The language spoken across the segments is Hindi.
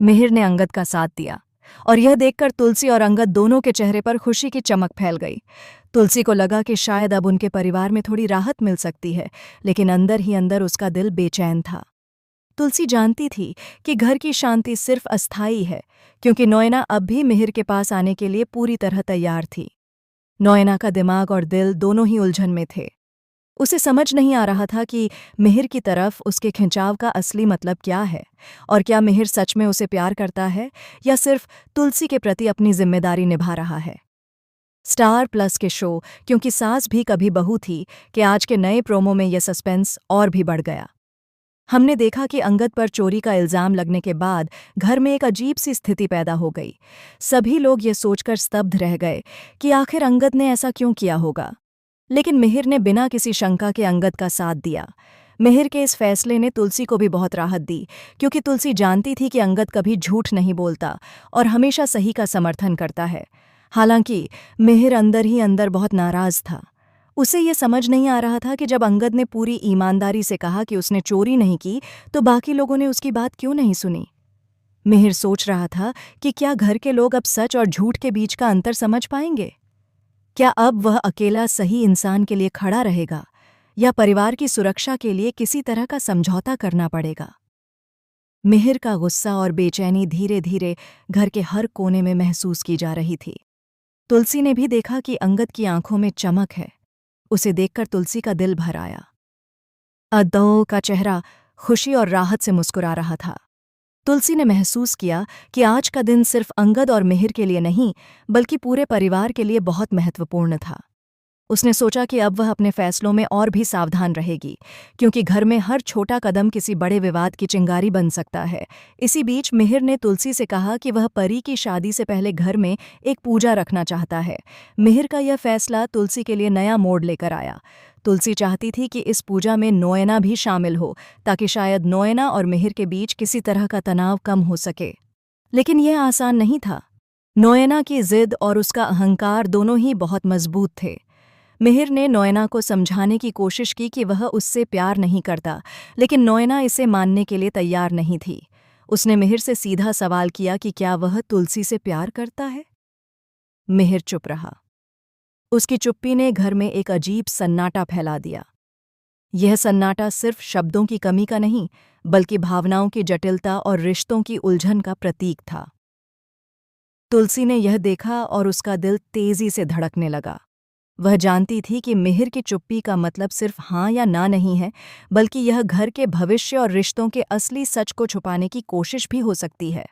मिहिर ने अंगद का साथ दिया और यह देखकर तुलसी और अंगद दोनों के चेहरे पर खुशी की चमक फैल गई। तुलसी को लगा कि शायद अब उनके परिवार में थोड़ी राहत मिल सकती है, लेकिन अंदर ही अंदर उसका दिल बेचैन था। तुलसी जानती थी कि घर की शांति सिर्फ अस्थायी है, क्योंकि नोएना अब भी मिहिर के पास आने के लिए पूरी तरह तैयार थी। नोएना का दिमाग और दिल दोनों ही उलझन में थे। उसे समझ नहीं आ रहा था कि मिहिर की तरफ उसके खिंचाव का असली मतलब क्या है, और क्या मिहिर सच में उसे प्यार करता है या सिर्फ तुलसी के प्रति अपनी जिम्मेदारी निभा रहा है। स्टार प्लस के शो क्योंकि सास भी कभी बहू थी कि आज के नए प्रोमो में यह सस्पेंस और भी बढ़ गया। हमने देखा कि अंगद पर चोरी का इल्जाम लगने के बाद घर में एक अजीब सी स्थिति पैदा हो गई। सभी लोग ये सोचकर स्तब्ध रह गए कि आखिर अंगद ने ऐसा क्यों किया होगा। लेकिन मिहिर ने बिना किसी शंका के अंगद का साथ दिया। मिहिर के इस फैसले ने तुलसी को भी बहुत राहत दी, क्योंकि तुलसी जानती थी कि अंगद कभी झूठ नहीं बोलता और हमेशा सही का समर्थन करता है। हालांकि मिहिर अंदर ही अंदर बहुत नाराज था। उसे ये समझ नहीं आ रहा था कि जब अंगद ने पूरी ईमानदारी से कहा कि उसने चोरी नहीं की, तो बाकी लोगों ने उसकी बात क्यों नहीं सुनी। मिहिर सोच रहा था कि क्या घर के लोग अब सच और झूठ के बीच का अंतर समझ पाएंगे। क्या अब वह अकेला सही इंसान के लिए खड़ा रहेगा, या परिवार की सुरक्षा के लिए किसी तरह का समझौता करना पड़ेगा। मिहिर का गुस्सा और बेचैनी धीरे धीरे घर के हर कोने में महसूस की जा रही थी। तुलसी ने भी देखा कि अंगद की आंखों में चमक है। उसे देखकर तुलसी का दिल भर आया। अद्दौ का चेहरा खुशी और राहत से मुस्कुरा रहा था। तुलसी ने महसूस किया कि आज का दिन सिर्फ अंगद और मिहिर के लिए नहीं, बल्कि पूरे परिवार के लिए बहुत महत्वपूर्ण था। उसने सोचा कि अब वह अपने फैसलों में और भी सावधान रहेगी, क्योंकि घर में हर छोटा कदम किसी बड़े विवाद की चिंगारी बन सकता है। इसी बीच मिहिर ने तुलसी से कहा कि वह परी की शादी से पहले घर में एक पूजा रखना चाहता है। मिहिर का यह फैसला तुलसी के लिए नया मोड़ लेकर आया। तुलसी चाहती थी कि इस पूजा में नोएना भी शामिल हो, ताकि शायद नोएना और मिहिर के बीच किसी तरह का तनाव कम हो सके। लेकिन यह आसान नहीं था। नोएना की जिद और उसका अहंकार दोनों ही बहुत मजबूत थे। मिहिर ने नोएना को समझाने की कोशिश की कि वह उससे प्यार नहीं करता, लेकिन नोएना इसे मानने के लिए तैयार नहीं थी। उसने मिहिर से सीधा सवाल किया कि क्या वह तुलसी से प्यार करता है। मिहिर चुप रहा। उसकी चुप्पी ने घर में एक अजीब सन्नाटा फैला दिया। यह सन्नाटा सिर्फ शब्दों की कमी का नहीं, बल्कि भावनाओं की जटिलता और रिश्तों की उलझन का प्रतीक था। तुलसी ने यह देखा और उसका दिल तेजी से धड़कने लगा। वह जानती थी कि मिहिर की चुप्पी का मतलब सिर्फ हाँ या ना नहीं है, बल्कि यह घर के भविष्य और रिश्तों के असली सच को छुपाने की कोशिश भी हो सकती है।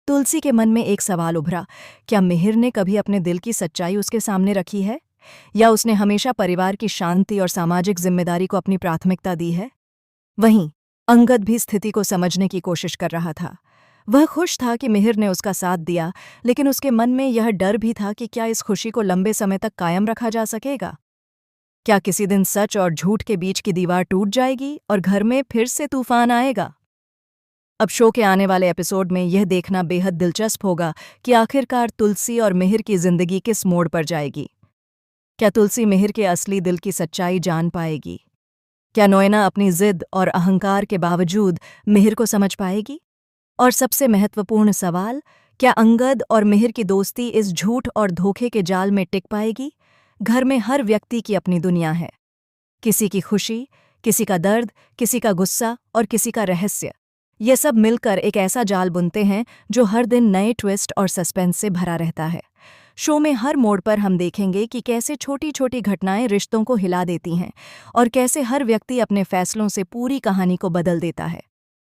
तुलसी के मन में एक सवाल उभरा, क्या मिहिर ने कभी अपने दिल की सच्चाई उसके सामने रखी है, या उसने हमेशा परिवार की शांति और सामाजिक जिम्मेदारी को अपनी प्राथमिकता दी है। वहीं अंगद भी स्थिति को समझने की कोशिश कर रहा था। वह खुश था कि मिहिर ने उसका साथ दिया, लेकिन उसके मन में यह डर भी था कि क्या इस खुशी को लंबे समय तक कायम रखा जा सकेगा। क्या किसी दिन सच और झूठ के बीच की दीवार टूट जाएगी और घर में फिर से तूफान आएगा। अब शो के आने वाले एपिसोड में यह देखना बेहद दिलचस्प होगा कि आखिरकार तुलसी और मिहिर की जिंदगी किस मोड़ पर जाएगी। क्या तुलसी मिहिर के असली दिल की सच्चाई जान पाएगी? क्या नोएना अपनी जिद और अहंकार के बावजूद मिहिर को समझ पाएगी? और सबसे महत्वपूर्ण सवाल, क्या अंगद और मिहिर की दोस्ती इस झूठ और धोखे के जाल में टिक पाएगी? घर में हर व्यक्ति की अपनी दुनिया है। किसी की खुशी, किसी का दर्द, किसी का गुस्सा और किसी का रहस्य। ये सब मिलकर एक ऐसा जाल बुनते हैं जो हर दिन नए ट्विस्ट और सस्पेंस से भरा रहता है। शो में हर मोड़ पर हम देखेंगे कि कैसे छोटी छोटी घटनाएं रिश्तों को हिला देती हैं, और कैसे हर व्यक्ति अपने फैसलों से पूरी कहानी को बदल देता है।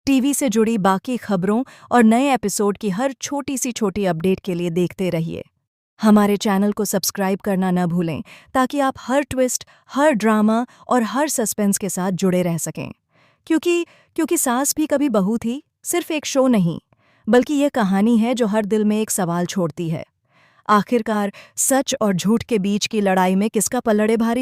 टीवी से जुड़ी बाकी खबरों और नए एपिसोड की हर छोटी सी छोटी अपडेट के लिए देखते रहिए। हमारे चैनल को सब्सक्राइब करना न भूलें, ताकि आप हर ट्विस्ट, हर ड्रामा और हर सस्पेंस के साथ जुड़े रह सकें। क्योंकि सास भी कभी बहू थी सिर्फ एक शो नहीं, बल्कि यह कहानी है जो हर दिल में एक सवाल छोड़ती है। आखिरकार सच और झूठ के बीच की लड़ाई में किसका पल्लड़े भारी